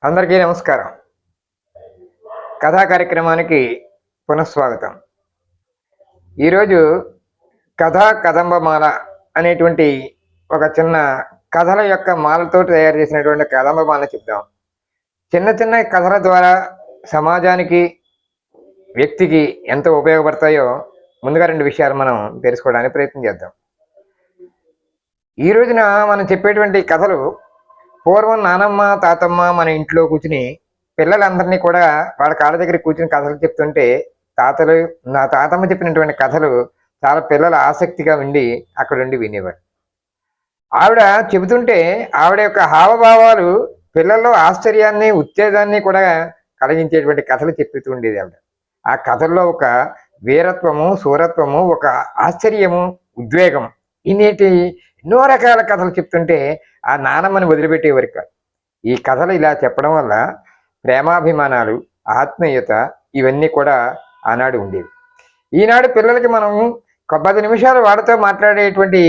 అందరికీ నమస్కారం. కథా కార్యక్రమానికి పునఃస్వాగతం. ఈరోజు కదంబమాల అనేటువంటి ఒక చిన్న కథల యొక్క మాలతో తయారు చేసినటువంటి కదంబమాల చెప్దాం. చిన్న చిన్న కథల ద్వారా సమాజానికి, వ్యక్తికి ఎంత ఉపయోగపడతాయో ముందుగా 2 విషయాలు మనం తెలుసుకోవడానికి ప్రయత్నం చేద్దాం. ఈ రోజున మనం చెప్పేటువంటి కథలు పూర్వం నానమ్మ, తాతమ్మ మన ఇంట్లో కూర్చుని పిల్లలందరినీ కూడా వాళ్ళ కాళ్ళ దగ్గర కూర్చుని కథలు చెప్తుంటే నా తాతమ్మ చెప్పినటువంటి కథలు చాలా పిల్లలు ఆసక్తిగా ఉండి అక్కడుండి వినేవారు. ఆవిడ చెబుతుంటే ఆవిడ యొక్క హావభావాలు పిల్లల్లో ఆశ్చర్యాన్ని, ఉత్తేజాన్ని కూడా కలిగించేటువంటి కథలు చెప్తూ ఉండేది ఆవిడ. ఆ కథల్లో ఒక వీరత్వము, శూరత్వము, ఒక ఆశ్చర్యము, ఉద్వేగం ఇన్నేటి ఎన్నో రకాల కథలు చెప్తుంటే ఆ నానమ్మని వదిలిపెట్టేవారు కాదు. ఈ కథలు ఇలా చెప్పడం వల్ల ప్రేమాభిమానాలు, ఆత్మీయత ఇవన్నీ కూడా ఆనాడు ఉండేవి. ఈనాడు పిల్లలకి మనం 10 నిమిషాలు వాళ్ళతో మాట్లాడేటువంటి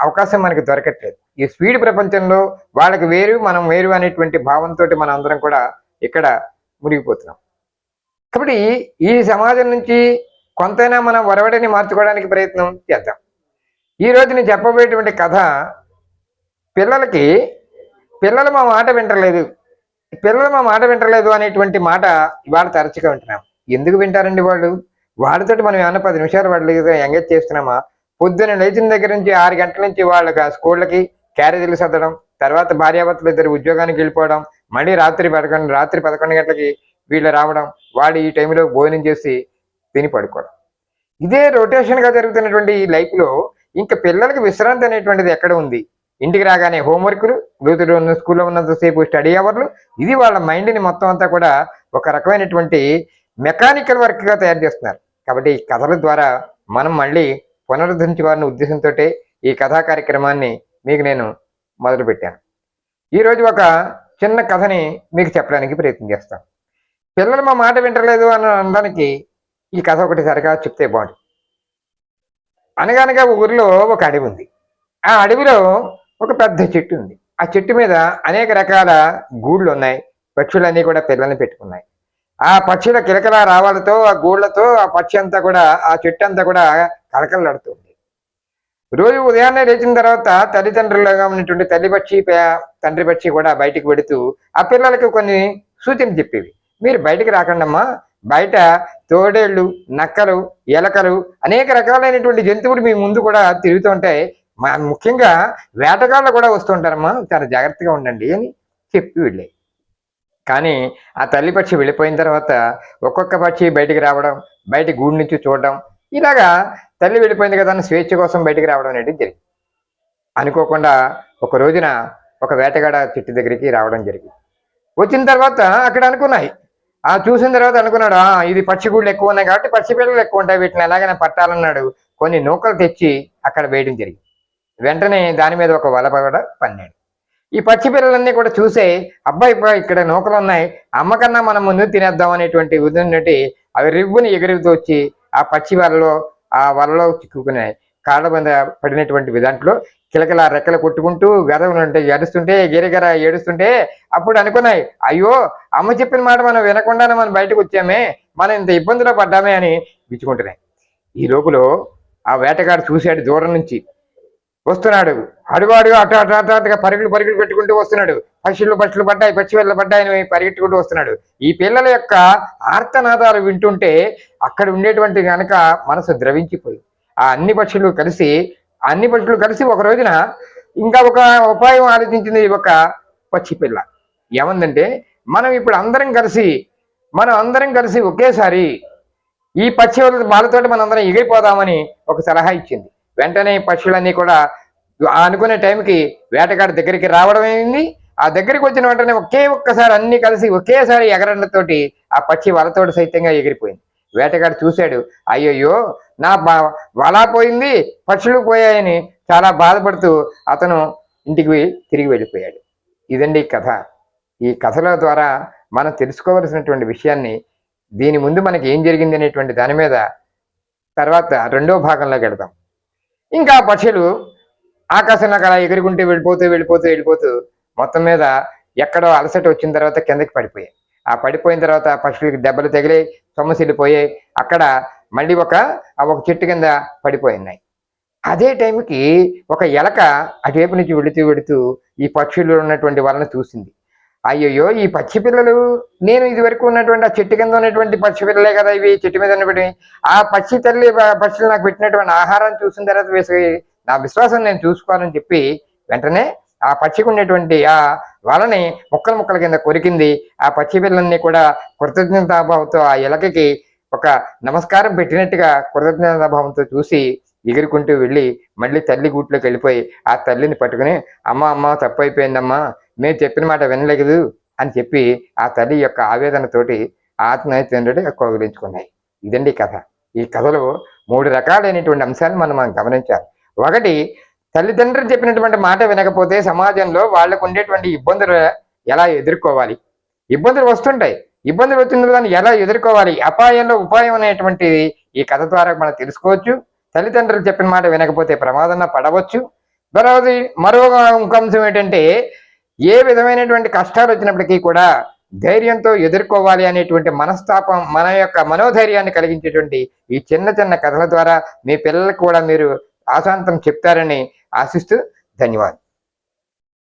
అవకాశం మనకి దొరకట్లేదు. ఈ స్పీడ్ ప్రపంచంలో వాళ్ళకి వేరు, మనం వేరు అనేటువంటి భావంతో మనం అందరం కూడా ఇక్కడ మునిగిపోతున్నాం. కాబట్టి ఈ సమాజం నుంచి కొంతైనా మనం ఒరవడిని మార్చుకోవడానికి ప్రయత్నం చేద్దాం. ఈరోజు నేను చెప్పబోయేటువంటి కథ పిల్లలు మా మాట వింటలేదు అనేటువంటి మాట ఇవాళ తరచుగా వింటున్నాం. ఎందుకు వింటారండి వాళ్ళు? వాళ్ళతోటి మనం ఏమన్నా 10 నిమిషాలు వాళ్ళు ఎంగేజ్ చేస్తున్నామా? పొద్దున్న లేచిన దగ్గర నుంచి 6 గంటల నుంచి వాళ్ళకి స్కూళ్ళకి క్యారేజీలు సర్దడం, తర్వాత భార్యాభర్తలు ఇద్దరు ఉద్యోగానికి వెళ్ళిపోవడం, మళ్ళీ రాత్రి 11 గంటలకి వీళ్ళు రావడం, వాళ్ళు ఈ టైంలో భోజనం చేసి తిని పడుకోవడం. ఇదే రొటేషన్గా జరుగుతున్నటువంటి ఈ లైఫ్లో ఇంకా పిల్లలకి విశ్రాంతి అనేటువంటిది ఎక్కడ ఉంది? ఇంటికి రాగానే హోంవర్క్లు, స్కూల్లో ఉన్నంతసేపు స్టడీ అవర్లు, ఇది వాళ్ళ మైండ్ని మొత్తం అంతా కూడా ఒక రకమైనటువంటి మెకానికల్ వర్క్గా తయారు చేస్తున్నారు. కాబట్టి ఈ కథల ద్వారా మనం మళ్ళీ పునరుద్ధరించాలన్న ఉద్దేశంతో ఈ కథా కార్యక్రమాన్ని మీకు నేను మొదలుపెట్టాను. ఈరోజు ఒక చిన్న కథని మీకు చెప్పడానికి ప్రయత్నం చేస్తాను. పిల్లలు మా మాట వింటలేదు అని అనడానికి ఈ కథ ఒకటి సరిగా చెప్తే బాగుంటుంది. అనగనగా ఊరిలో ఒక అడవి ఉంది. ఆ అడవిలో ఒక పెద్ద చెట్టు ఉంది. ఆ చెట్టు మీద అనేక రకాల గూళ్ళు ఉన్నాయి. పక్షులన్నీ కూడా పిల్లల్ని పెట్టుకున్నాయి. ఆ పక్షుల కిలకల రావాలతో, ఆ గూళ్ళతో ఆ పక్షి అంతా కూడా, ఆ చెట్టు అంతా కూడా కలకలలాడుతుంది. రోజు ఉదయాన్నే లేచిన తర్వాత తల్లిదండ్రులుగా ఉన్నటువంటి తల్లి పక్షి, తండ్రి పక్షి కూడా బయటికి పెడుతూ ఆ పిల్లలకి కొన్ని సూచనలు చెప్పేవి. మీరు బయటికి రాకండమ్మా, బయట తోడేళ్ళు, నక్కలు, ఎలకలు, అనేక రకాలైనటువంటి జంతువులు మీ ముందు కూడా తిరుగుతూ ఉంటాయి. ముఖ్యంగా వేటగాళ్ళు కూడా వస్తూ ఉంటారమ్మా, చాలా జాగ్రత్తగా ఉండండి అని చెప్పి వెళ్ళాయి. కానీ ఆ తల్లి పక్షి వెళ్ళిపోయిన తర్వాత ఒక్కొక్క పక్షి బయటికి రావడం, బయట గూడు నుంచి చూడడం, ఇలాగా తల్లి వెళ్ళిపోయింది కదా అని స్వేచ్ఛ కోసం బయటికి రావడం అనేది జరిగింది. అనుకోకుండా ఒక రోజున ఒక వేటగాడ చెట్టు దగ్గరికి రావడం జరిగింది. వచ్చిన తర్వాత అక్కడ అనుకున్నాయి, చూసిన తర్వాత అనుకున్నాడు, ఇది పక్షి గూళ్ళు ఎక్కువ ఉన్నాయి కాబట్టి పక్షి పిల్లలు ఎక్కువ ఉంటాయి, వీటిని ఎలాగైనా పట్టాలన్నాడు. కొన్ని నూకలు తెచ్చి అక్కడ వేయడం జరిగింది. వెంటనే దాని మీద ఒక వల కూడా పన్నాడు. ఈ పక్షి పిల్లలన్నీ కూడా చూసే, అబ్బాయి ఇక్కడ నూకలు ఉన్నాయి, అమ్మకన్నా మనం ముందు తినేద్దాం అనేటువంటి ఉదయంటి అవి రివ్వుని ఎగురుతూ వచ్చి ఆ పక్షి వలలో చిక్కుకున్నాయి. కాళ్ళ మీద పడినటువంటి దాంట్లో కిలకల రెక్కలు కొట్టుకుంటూ గదవులుంటే ఏడుస్తుంటే, గిరిగర ఏడుస్తుంటే అప్పుడు అనుకున్నాయి, అయ్యో అమ్మ చెప్పిన మాట మనం వినకుండానే మనం బయటకు వచ్చామే, మనం ఇంత ఇబ్బందిలో పడ్డామే అని విచ్చుకుంటున్నాయి. ఈ లోపల ఆ వేటగాడు చూశాడు, దూరం నుంచి వస్తున్నాడు. అడుగు అటుగా పరుగులు పెట్టుకుంటూ వస్తున్నాడు. పక్షులు పడ్డాయి, పక్షి పిల్లలు పడ్డాయని పరిగెట్టుకుంటూ వస్తున్నాడు. ఈ పిల్లల యొక్క ఆర్తనాదాలు వింటుంటే అక్కడ ఉండేటువంటి కనుక మనసు ద్రవించిపోయి ఆ అన్ని పక్షులు కలిసి ఒక రోజున ఇంకా ఒక ఉపాయం ఆలోచించింది. ఒక పక్షి పిల్ల ఏమందంటే, మనం ఇప్పుడు అందరం కలిసి ఒకేసారి ఈ పక్షి వాళ్ళతోటి మనందరం ఎగిరిపోదామని ఒక సలహా ఇచ్చింది. వెంటనే పక్షులన్నీ కూడా అనుకునే టైంకి వేటగాడి దగ్గరికి రావడం అయింది. ఆ దగ్గరికి వచ్చిన వెంటనే ఒక్కసారి అన్ని కలిసి ఒకేసారి ఎగరడంతోటి ఆ పక్షి వలతోటి సైతంగా ఎగిరిపోయింది. వేటగాడు చూశాడు, అయ్యయ్యో నా వల పోయింది, పక్షులు పోయాయని చాలా బాధపడుతూ అతను ఇంటికి తిరిగి వెళ్ళిపోయాడు. ఇదండి కథ. ఈ కథల ద్వారా మనం తెలుసుకోవలసినటువంటి విషయాన్ని, దీని ముందు మనకి ఏం జరిగింది అనేటువంటి దాని మీద తర్వాత 2వ భాగంలోకి వెళదాం. ఇంకా పక్షులు ఆకాశంలో అలా ఎగురుకుంటూ వెళ్ళిపోతూ మొత్తం మీద ఎక్కడో అలసట వచ్చిన తర్వాత కిందకి పడిపోయాయి. ఆ పడిపోయిన తర్వాత పక్షులకి దెబ్బలు తగిలి సొమ్మసిల్లిపోయాయి. అక్కడ మళ్ళీ ఒక చెట్టు కింద పడిపోయినాయి. అదే టైంకి ఒక ఎలక అటువైపు నుంచి వెళుతూ ఈ పక్షులు ఉన్నటువంటి వాళ్ళని చూసింది. అయ్యయ్యో! ఈ పక్షి పిల్లలు నేను ఇదివరకు ఉన్నటువంటి ఆ చెట్టు కింద ఉన్నటువంటి పక్షి పిల్లలే కదా ఇవి, చెట్టు మీద ఉన్నటువంటి. ఆ పక్షి తల్లి పక్షులు నాకు పెట్టినటువంటి ఆహారాన్ని చూసిన తర్వాత నా విశ్వాసం నేను చూసుకోవాలని చెప్పి వెంటనే ఆ పక్షికి ఉన్నటువంటి ఆ వలని ముక్కలు ముక్కల కింద కొరికింది. ఆ పక్షి పిల్లల్ని కూడా కృతజ్ఞతాభావంతో ఆ ఎలకకి ఒక నమస్కారం పెట్టినట్టుగా కృతజ్ఞతాభావంతో చూసి ఎగురుకుంటూ వెళ్ళి మళ్ళీ తల్లి గూట్లోకి వెళ్ళిపోయి ఆ తల్లిని పట్టుకుని, అమ్మ తప్పైపోయిందమ్మా, మేము చెప్పిన మాట వినలేదు అని చెప్పి ఆ తల్లి యొక్క ఆవేదనతోటి ఆత్మహత్య కౌగిలించుకున్నాయి. ఇదండి కథ. ఈ కథలో 3 రకాలైనటువంటి అంశాలను మనం గమనించాలి. ఒకటి, తల్లిదండ్రులు చెప్పినటువంటి మాట వినకపోతే సమాజంలో వాళ్ళకు ఉండేటువంటి ఇబ్బందులు ఎలా ఎదుర్కోవాలి, ఇబ్బందులు వస్తుంటాయి, ఇబ్బందులు వచ్చిన దాన్ని ఎలా ఎదుర్కోవాలి, అపాయంలో ఉపాయం అనేటువంటిది ఈ కథ ద్వారా మనం తెలుసుకోవచ్చు. తల్లిదండ్రులు చెప్పిన మాట వినకపోతే ప్రమాదంలో పడవచ్చు. తర్వాత మరో ఇంకో అంశం ఏంటంటే, ఏ విధమైనటువంటి కష్టాలు వచ్చినప్పటికీ కూడా ధైర్యంతో ఎదుర్కోవాలి అనేటువంటి మనస్తాపం, మన యొక్క మనోధైర్యాన్ని కలిగించేటువంటి ఈ చిన్న చిన్న కథల ద్వారా మీ పిల్లలకు కూడా మీరు ఆశాంతం చెప్తారని ఆశిస్తూ ధన్యవాదాలు.